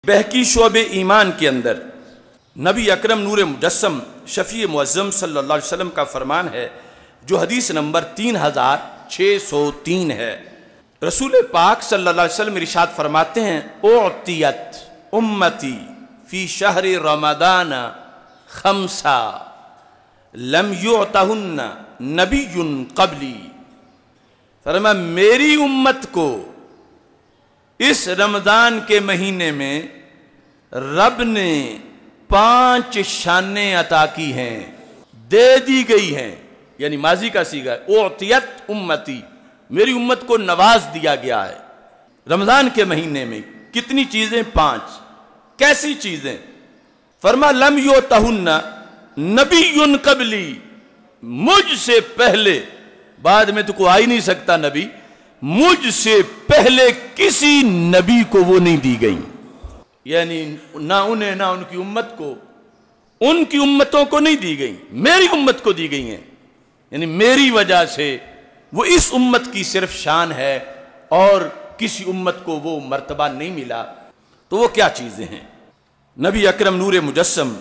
بہکی شعب ایمان کے اندر نبی اکرم نور مجسم شفیع معظم صلی اللہ علیہ وسلم کا فرمان ہے جو حدیث نمبر 3603 ہے۔ رسول پاک صلی اللہ علیہ وسلم ارشاد فرماتے ہیں اعطیت امتی فی شہر رمضان خمسہ لم یعطہن نبی قبلی، فرمایا میری امت کو اس رمضان کے مہینے میں رب نے 5 شانیں عطا کی ہیں، دے دی گئی ہیں، یعنی ماضی کا صیغہ ہے۔ اعطیت امتی، میری امت کو نواز دیا گیا ہے رمضان کے مہینے میں۔ کتنی چیزیں؟ 5۔ کیسی چیزیں؟ فرمایا لم یعطہن نبی قبلی، مجھ سے پہلے، بعد میں تو کوئی آ ہی نہیں سکتا نبی، مجھ سے پہلے کسی نبی کو وہ نہیں دی گئی، یعنی نہ انہیں نہ ان کی امت کو، ان کی امتوں کو نہیں دی گئی، میری امت کو دی گئی ہیں، یعنی میری وجہ سے وہ اس امت کی صرف شان ہے اور کسی امت کو وہ مرتبہ نہیں ملا۔ تو وہ کیا چیزیں ہیں؟ نبی اکرم نور مجسم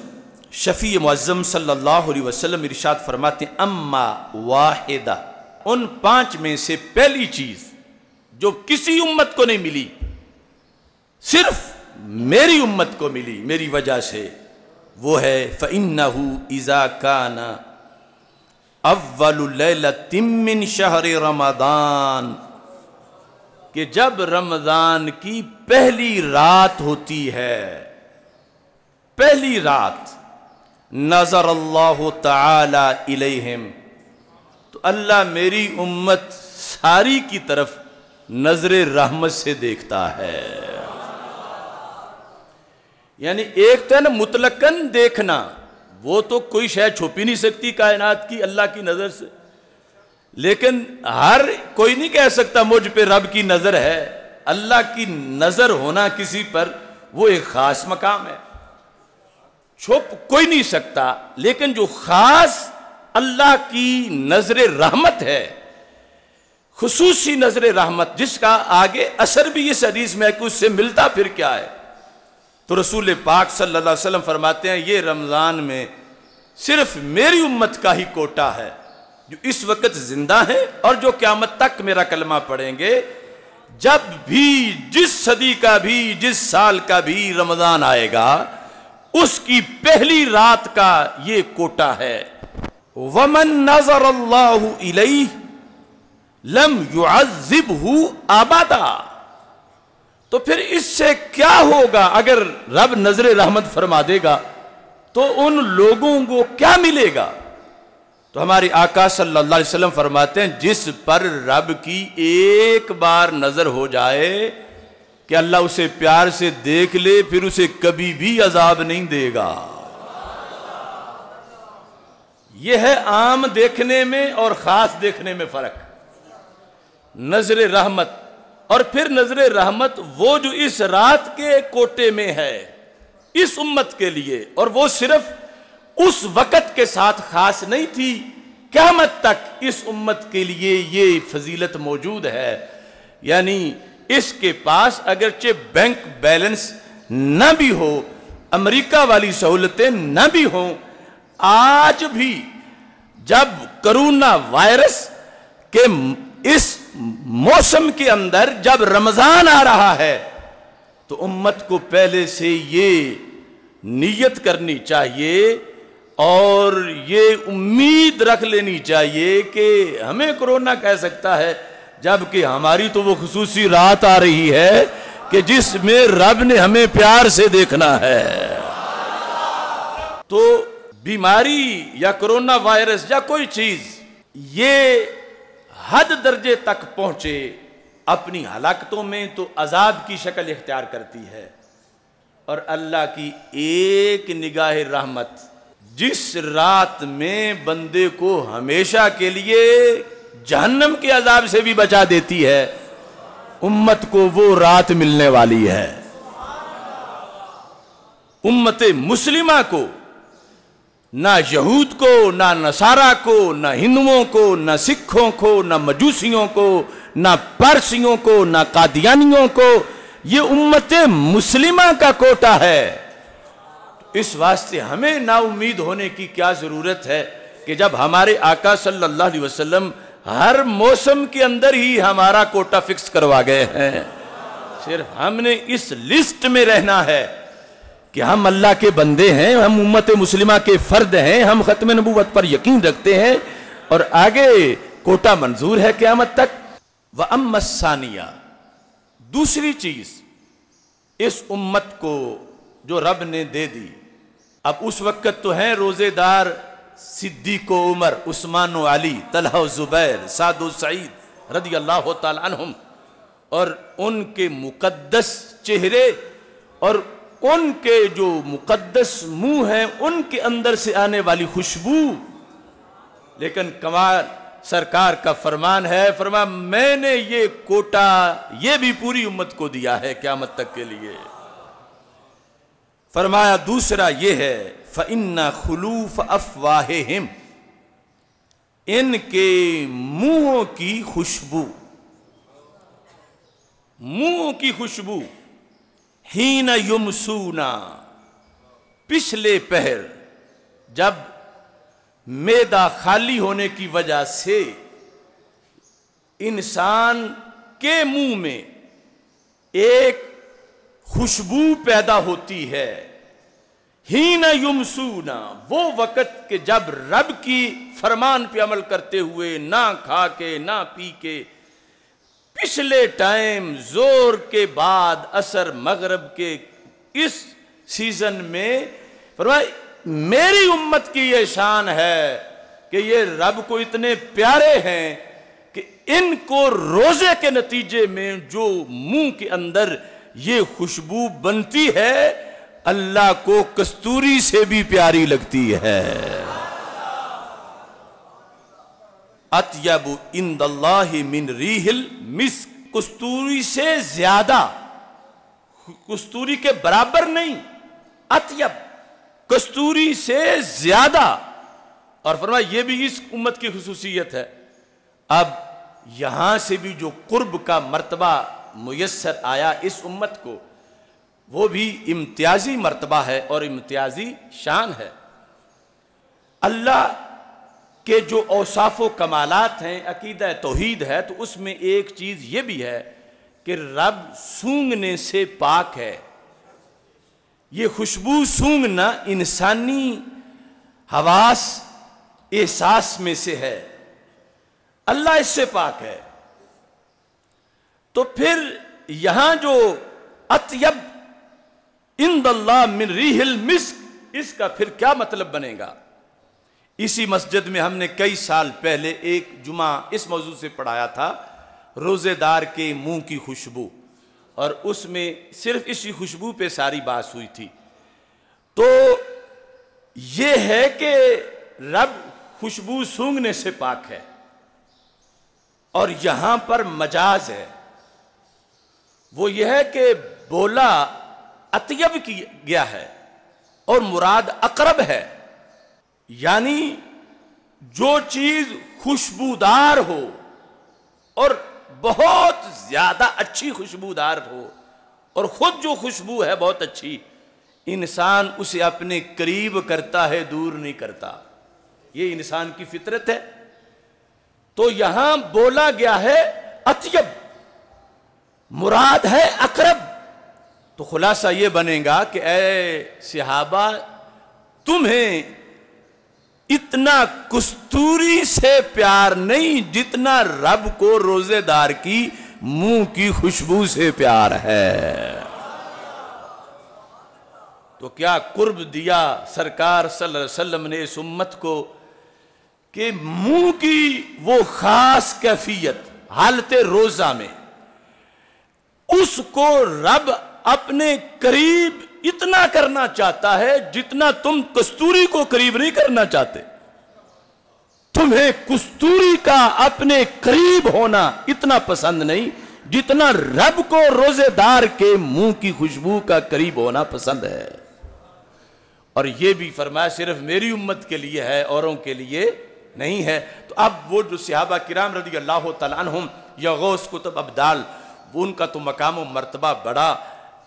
شفیع معظم صلی اللہ علیہ وسلم ارشاد فرماتے ہیں اما واحدہ، ان 5 میں سے پہلی چیز جو کسی امت کو نہیں ملی، صرف میری امت کو ملی میری وجہ سے، وہ ہے فَإِنَّهُ إِذَا كَانَ أَوَّلُ لَيْلَةٍ مِّن شَهْرِ رَمَضَانَ، کہ جب رمضان کی پہلی رات ہوتی ہے، پہلی رات، نظر اللہ تعالی الیہم، تو اللہ میری امت ساری کی طرف نظر رحمت سے دیکھتا ہے۔ یعنی ایک تو ہے نا مطلقاً دیکھنا، وہ تو کوئی شے چھپ ہی نہیں سکتی کائنات کی اللہ کی نظر سے، لیکن ہر کوئی نہیں کہہ سکتا مجھ پہ رب کی نظر ہے۔ اللہ کی نظر ہونا کسی پر وہ ایک خاص مقام ہے، چھپ کوئی نہیں سکتا، لیکن جو خاص اللہ کی نظر رحمت ہے، خصوصی نظر رحمت، جس کا آگے اثر بھی اس حدیث میں ہے کہ اس سے ملتا پھر کیا ہے، تو رسول پاک صلی اللہ علیہ وسلم فرماتے ہیں یہ رمضان میں صرف میری امت کا ہی کوٹا ہے جو اس وقت زندہ ہیں اور جو قیامت تک میرا کلمہ پڑھیں گے۔ جب بھی جس صدی کا بھی جس سال کا بھی رمضان آئے گا، اس کی پہلی رات کا یہ کوٹا ہے۔ وَمَن نَظَرَ اللَّهُ إِلَيْهِ لَمْ يُعَذِّبْهُ أَبَدًا، تو پھر اس سے کیا ہوگا؟ اگر رب نظر رحمت فرما دے گا تو ان لوگوں کو کیا ملے گا؟ تو ہمارے آقا صلی اللہ علیہ وسلم فرماتے ہیں جس پر رب کی ایک بار نظر ہو جائے کہ اللہ اسے پیار سے دیکھ لے، پھر اسے کبھی بھی عذاب نہیں دے گا۔ یہ ہے عام دیکھنے میں اور خاص دیکھنے میں فرق۔ نظر رحمت، اور پھر نظر رحمت وہ جو اس رات کے کوٹے میں ہے اس امت کے لیے، اور وہ صرف اس وقت کے ساتھ خاص نہیں تھی، قیامت تک اس امت کے لیے یہ فضیلت موجود ہے۔ یعنی اس کے پاس اگرچہ بینک بیلنس نہ بھی ہو، امریکہ والی سہولتیں نہ بھی ہوں، آج بھی جب کرونا وائرس کے اس موسم کے اندر جب رمضان آ رہا ہے تو امت کو پہلے سے یہ نیت کرنی چاہیے اور یہ امید رکھ لینی چاہیے کہ ہمیں کرونا کہہ سکتا ہے، جبکہ ہماری تو وہ خصوصی رات آ رہی ہے کہ جس میں رب نے ہمیں پیار سے دیکھنا ہے۔ تو بیماری یا کرونا وائرس یا کوئی چیز یہ حد درجے تک پہنچے اپنی ہلاکتوں میں تو عذاب کی شکل اختیار کرتی ہے، اور اللہ کی ایک نگاہ رحمت جس رات میں بندے کو ہمیشہ کے لیے جہنم کے عذاب سے بھی بچا دیتی ہے، امت کو وہ رات ملنے والی ہے۔ امت مسلمہ کو، نہ یہود کو، نہ نصارہ کو، نہ ہندوؤں کو، نہ سکھوں کو، نہ مجوسیوں کو، نہ پارسیوں کو، نہ قادیانیوں کو، یہ امت مسلمہ کا کوٹا ہے۔ اس واسطے ہمیں نا امید ہونے کی کیا ضرورت ہے کہ جب ہمارے آقا صلی اللہ علیہ وسلم ہر موسم کے اندر ہی ہمارا کوٹا فکس کروا گئے ہیں، صرف ہم نے اس لسٹ میں رہنا ہے کہ ہم اللہ کے بندے ہیں، ہم امت مسلمہ کے فرد ہیں، ہم ختم نبوت پر یقین رکھتے ہیں اور آگے کوٹا منظور ہے قیامت تک۔ وَأَمَّا الثَّانِيَةُ، دوسری چیز اس امت کو جو رب نے دے دی، اب اس وقت تو ہیں روزے دار صدیق و عمر، عثمان و علی، طلحہ و زبیر، سعد و سعید رضی اللہ تعالی عنہم، اور ان کے مقدس چہرے اور ان کے جو مقدس منہ ہیں ان کے اندر سے آنے والی خوشبو۔ لیکن کمال سرکار کا فرمان ہے، فرمایا میں نے یہ کوٹا یہ بھی پوری امت کو دیا ہے قیامت تک کے لیے۔ فرمایا دوسرا یہ ہے فَإِنَّ خُلُوفَ أَفْوَاهِهِمْ، ان کے منہوں کی خوشبو، منہوں کی خوشبو، حین یمسونا، پچھلے پہر جب معدہ خالی ہونے کی وجہ سے انسان کے منہ میں ایک خوشبو پیدا ہوتی ہے، حین یمسونا، وہ وقت کہ جب رب کی فرمان پہ عمل کرتے ہوئے نہ کھا کے نہ پی کے پچھلے ٹائم زور کے بعد عصر مغرب کے اس سیزن میں، فرمایا میری امت کی یہ شان ہے کہ یہ رب کو اتنے پیارے ہیں کہ ان کو روزے کے نتیجے میں جو منہ کے اندر یہ خوشبو بنتی ہے اللہ کو کستوری سے بھی پیاری لگتی ہے۔ اطیب عند اللہ من ریح المسک، کستوری سے زیادہ، کستوری کے برابر نہیں، اطیب، کستوری سے زیادہ۔ اور فرمایا یہ بھی اس امت کی خصوصیت ہے۔ اب یہاں سے بھی جو قرب کا مرتبہ میسر آیا اس امت کو، وہ بھی امتیازی مرتبہ ہے اور امتیازی شان ہے۔ اللہ کہ جو اوصاف و کمالات ہیں، عقیدہ توحید ہے، تو اس میں ایک چیز یہ بھی ہے کہ رب سونگنے سے پاک ہے۔ یہ خوشبو سونگنا انسانی حواس احساس میں سے ہے، اللہ اس سے پاک ہے۔ تو پھر یہاں جو اطیب عند اللہ من ریح المسک، اس کا پھر کیا مطلب بنے گا؟ اسی مسجد میں ہم نے کئی سال پہلے ایک جمعہ اس موضوع سے پڑھایا تھا، روزے دار کے منہ کی خوشبو، اور اس میں صرف اسی خوشبو پہ ساری بات ہوئی تھی۔ تو یہ ہے کہ رب خوشبو سونگنے سے پاک ہے، اور یہاں پر مجاز ہے، وہ یہ ہے کہ بولا اطیب کی گیا ہے اور مراد اقرب ہے، یعنی جو چیز خوشبودار ہو اور بہت زیادہ اچھی خوشبودار ہو، اور خود جو خوشبو ہے بہت اچھی، انسان اسے اپنے قریب کرتا ہے، دور نہیں کرتا، یہ انسان کی فطرت ہے۔ تو یہاں بولا گیا ہے اطیب، مراد ہے اقرب۔ تو خلاصہ یہ بنے گا کہ اے صحابہ، تمہیں اتنا کستوری سے پیار نہیں جتنا رب کو روزے دار کی منہ کی خوشبو سے پیار ہے۔ تو کیا قرب دیا سرکار صلی اللہ علیہ وسلم نے اس امت کو کہ منہ کی وہ خاص کیفیت حالت روزہ میں اس کو رب اپنے قریب اتنا کرنا چاہتا ہے جتنا تم کستوری کو قریب نہیں کرنا چاہتے۔ تمہیں کستوری کا اپنے قریب ہونا اتنا پسند نہیں جتنا رب کو روزے دار کے منہ کی خوشبو کا قریب ہونا پسند ہے۔ اور یہ بھی فرمایا صرف میری امت کے لیے ہے، اوروں کے لیے نہیں ہے۔ تو اب وہ جو صحابہ کرام رضی اللہ تعالیٰ عنہم یا غوث کتب ابدال، ان کا تو مقام و مرتبہ بڑا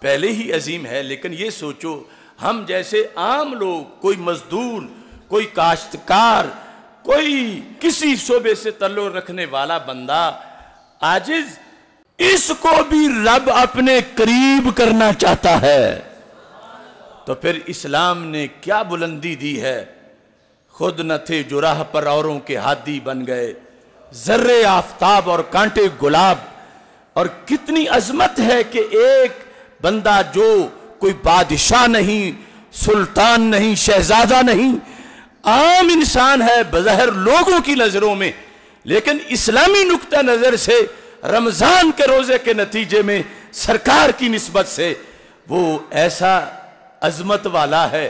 پہلے ہی عظیم ہے، لیکن یہ سوچو ہم جیسے عام لوگ، کوئی مزدور، کوئی کاشتکار، کوئی کسی شعبے سے تعلق رکھنے والا بندہ عاجز، اس کو بھی رب اپنے قریب کرنا چاہتا ہے، تو پھر اسلام نے کیا بلندی دی ہے۔ خود نہ تھے جو راہ پر اوروں کے ہادی بن گئے، ذرے آفتاب اور کانٹے گلاب۔ اور کتنی عظمت ہے کہ ایک بندہ جو کوئی بادشاہ نہیں، سلطان نہیں، شہزادہ نہیں، عام انسان ہے بظاہر لوگوں کی نظروں میں، لیکن اسلامی نقطہ نظر سے رمضان کے روزے کے نتیجے میں سرکار کی نسبت سے وہ ایسا عظمت والا ہے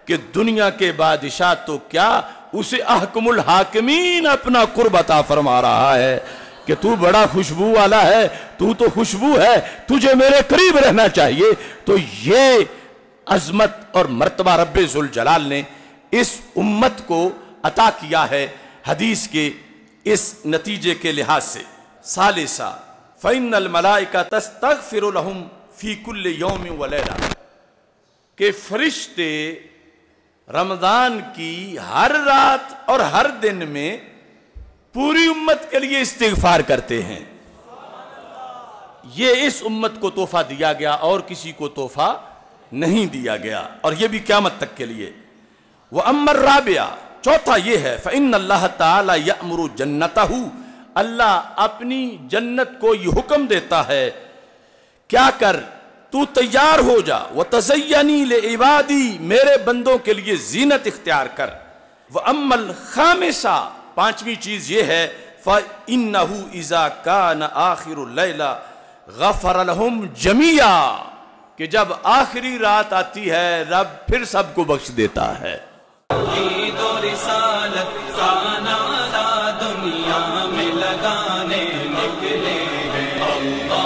کہ دنیا کے بادشاہ تو کیا، اسے احکم الحاکمین اپنا قرب عطا فرما رہا ہے کہ تو بڑا خوشبو والا ہے، تو خوشبو ہے، تجھے میرے قریب رہنا چاہیے۔ تو یہ عظمت اور مرتبہ رب ذوالجلال نے اس امت کو عطا کیا ہے حدیث کے اس نتیجے کے لحاظ سے۔ ثالثا فإن الملائکۃ تستغفر لهم فی کل یوم ولیلہ، کہ فرشتے رمضان کی ہر رات اور ہر دن میں پوری امت کے لیے استغفار کرتے ہیں۔ یہ اس امت کو تحفہ دیا گیا اور کسی کو تحفہ نہیں دیا گیا، اور یہ بھی قیامت تک کے لیے۔ وَأَمَّا الرَّابِعَ، چوتھا یہ ہے فَإِنَّ اللَّهَ تَعَالَى يَأْمُرُ جَنَّتَهُ، اللہ اپنی جنت کو یہ حکم دیتا ہے کیا کر، تو تیار ہو جا، وَتَزَيَّنِي لِعِبَادِي، میرے بندوں کے لیے زینت اختیار کر۔ وَأَمَّا الْخَامِسَةُ، پانچویں چیز یہ ہے فَإِنَّهُ إِذَا كَانَ آخِرُ اللَّيْلَ غَفَرَ لَهُمْ جَمِيعًا، کہ جب آخری رات آتی ہے رب پھر سب کو بخش دیتا ہے۔ عید و رسالت کا نعرہ دنیا میں لگانے نکلے ہیں، اللہ